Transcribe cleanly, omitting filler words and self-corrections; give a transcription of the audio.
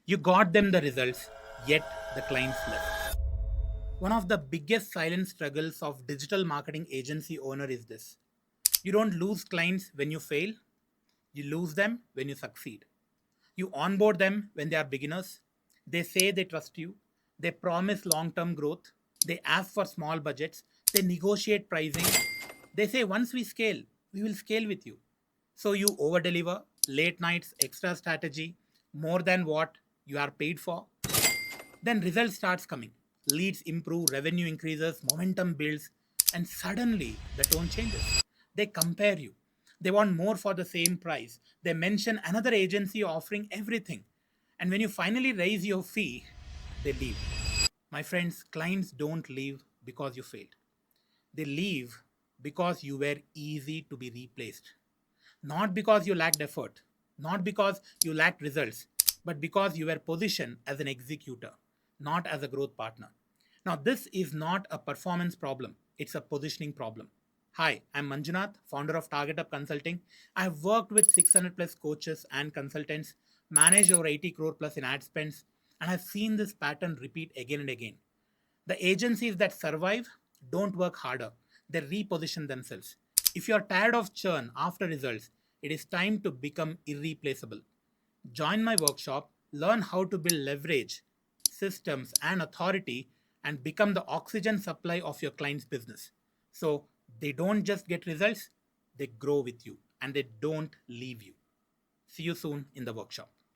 You got them the results, yet the clients left. One of the biggest silent struggles of digital marketing agency owner is this. You don't lose clients when you fail, you lose them when you succeed. You onboard them when they are beginners. They say they trust you. They promise long term growth. They ask for small budgets. They negotiate pricing. They say, once we scale, we will scale with you. So you over deliver, late nights, extra strategy, more than what you are paid for. Then result starts coming. Leads improve, revenue increases, momentum builds, and suddenly the tone changes. They compare you. They want more for the same price. They mention another agency offering everything. And when you finally raise your fee, they leave. My friends, clients don't leave because you failed. They leave because you were easy to be replaced. Not because you lacked effort, not because you lacked results, but because you were positioned as an executor, not as a growth partner. Now, this is not a performance problem, it's a positioning problem. Hi, I'm Manjunath, founder of Target Up Consulting. I've worked with 600 plus coaches and consultants, managed over 80 crore plus in ad spends, and I've seen this pattern repeat again and again. The agencies that survive don't work harder, they reposition themselves. If you're tired of churn after results, it is time to become irreplaceable. Join my workshop, learn how to build leverage, systems, and authority, and become the oxygen supply of your client's business. So they don't just get results, they grow with you and they don't leave you. See you soon in the workshop.